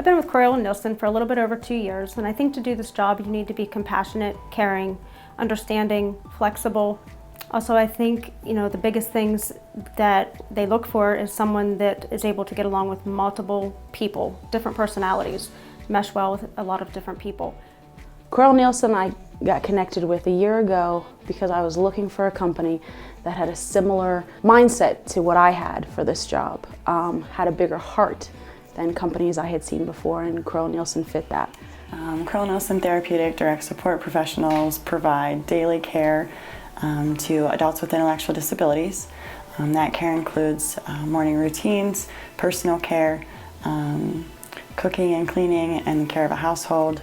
I've been with Croyle Nielsen for a little bit over 2 years, and I think to do this job you need to be compassionate, caring, understanding, flexible. Also, I think, the biggest things that they look for is someone that is able to get along with multiple people, different personalities, mesh well with a lot of different people. Croyle Nielsen I got connected with a year ago because I was looking for a company that had a similar mindset to what I had for this job, had a bigger heart than companies I had seen before, and Croyle Nielsen fit that. Croyle Nielsen Therapeutic Direct Support Professionals provide daily care to adults with intellectual disabilities. That care includes morning routines, personal care, cooking and cleaning, and the care of a household.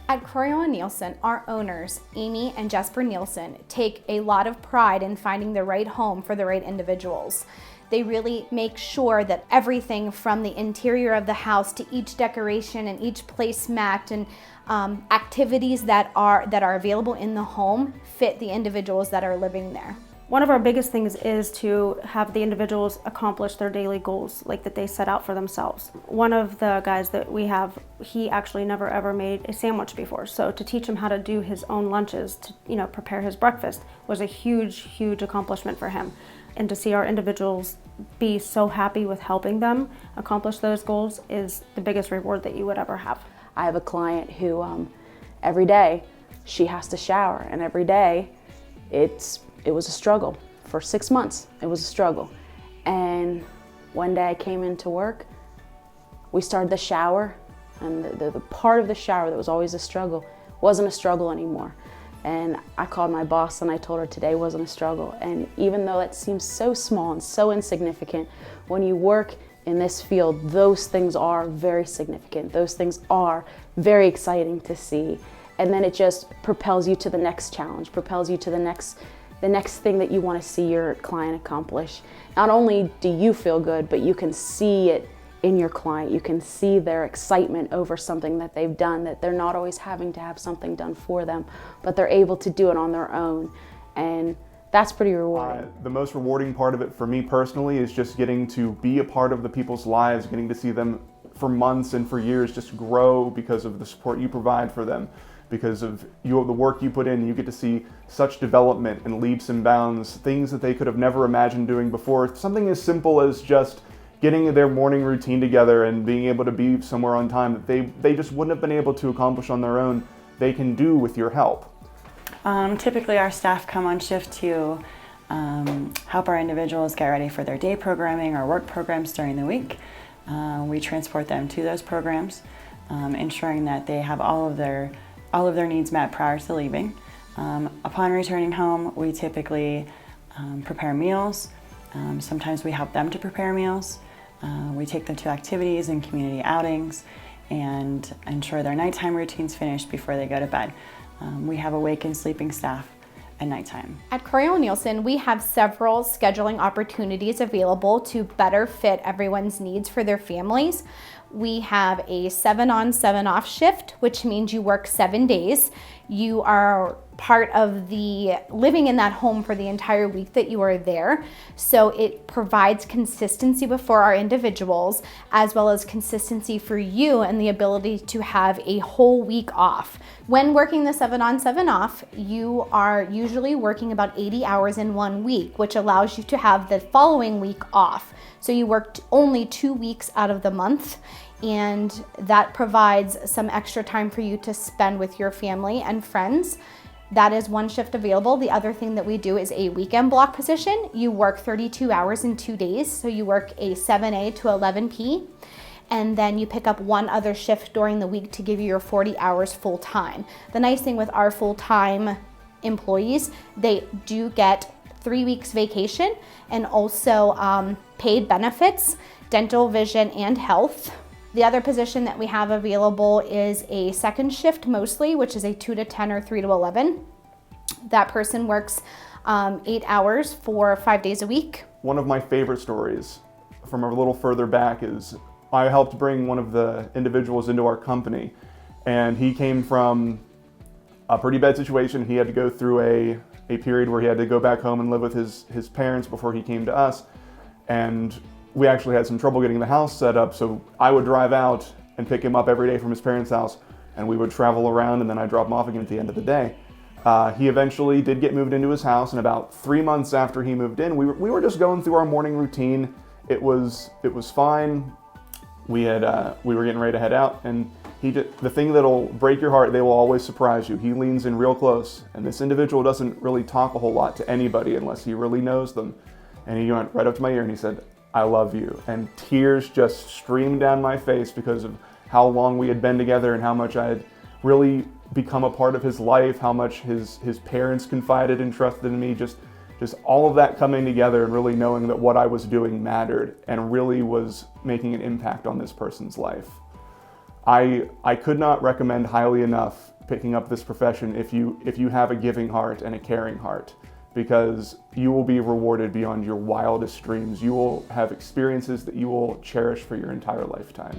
At Croyle Nielsen, our owners, Amy and Jesper Nielsen, take a lot of pride in finding the right home for the right individuals. They really make sure that everything from the interior of the house to each decoration and each placemat and activities that are available in the home fit the individuals that are living there. One of our biggest things is to have the individuals accomplish their daily goals, like that they set out for themselves. One of the guys that we have, he actually never ever made a sandwich before. So to teach him how to do his own lunches, to prepare his breakfast, was a huge, huge accomplishment for him. And to see our individuals be so happy with helping them accomplish those goals is the biggest reward that you would ever have. I have a client who every day she has to shower, and every day it was a struggle. For 6 months, it was a struggle. And one day I came into work, we started the shower, and the part of the shower that was always a struggle wasn't a struggle anymore. And I called my boss and I told her today wasn't a struggle. And even though that seems so small and so insignificant, when you work in this field, those things are very significant. Those things are very exciting to see. And then it just propels you to the next challenge, propels you to the next thing that you want to see your client accomplish. Not only do you feel good, but you can see it in your client. You can see their excitement over something that they've done, that they're not always having to have something done for them, but they're able to do it on their own. And that's pretty rewarding. The most rewarding part of it for me personally is just getting to be a part of the people's lives, getting to see them for months and for years just grow because of the support you provide for them. Because of the work you put in, you get to see such development and leaps and bounds, things that they could have never imagined doing before. Something as simple as just getting their morning routine together and being able to be somewhere on time that they just wouldn't have been able to accomplish on their own, they can do with your help. Typically our staff come on shift to help our individuals get ready for their day programming or work programs during the week. We transport them to those programs, ensuring that they have all of their needs met prior to leaving. Upon returning home, we typically prepare meals. Sometimes we help them to prepare meals. We take them to activities and community outings and ensure their nighttime routines finish before they go to bed. We have awake and sleeping staff at nighttime. At Croyle Nielsen, we have several scheduling opportunities available to better fit everyone's needs for their families. We have a 7-on, 7-off shift, which means you work 7 days. You are part of the living in that home for the entire week that you are there. So it provides consistency for our individuals, as well as consistency for you and the ability to have a whole week off. When working the 7-on, 7-off, you are usually working about 80 hours in 1 week, which allows you to have the following week off. So you worked only 2 weeks out of the month, and that provides some extra time for you to spend with your family and friends. That is one shift available. The other thing that we do is a weekend block position. You work 32 hours in 2 days. So you work a 7 a to 11 p, and then you pick up one other shift during the week to give you your 40 hours full time. The nice thing with our full-time employees, they do get 3 weeks vacation and also paid benefits, dental, vision, and health. The other position that we have available is a second shift mostly, which is a 2 to 10 or 3 to 11. That person works 8 hours for 5 days a week. One of my favorite stories from a little further back is I helped bring one of the individuals into our company, and he came from a pretty bad situation. He had to go through a period where he had to go back home and live with his parents before he came to us. And we actually had some trouble getting the house set up, so I would drive out and pick him up every day from his parents' house, and we would travel around, and then I'd drop him off again at the end of the day. He eventually did get moved into his house, and about 3 months after he moved in, we were just going through our morning routine. It was fine. We were getting ready to head out, and the thing that'll break your heart, they will always surprise you. He leans in real close, and this individual doesn't really talk a whole lot to anybody unless he really knows them. And he went right up to my ear and he said, "I love you." And tears just streamed down my face because of how long we had been together and how much I had really become a part of his life, how much his parents confided and trusted in me, just all of that coming together and really knowing that what I was doing mattered and really was making an impact on this person's life. I could not recommend highly enough picking up this profession if you have a giving heart and a caring heart, because you will be rewarded beyond your wildest dreams. You will have experiences that you will cherish for your entire lifetime.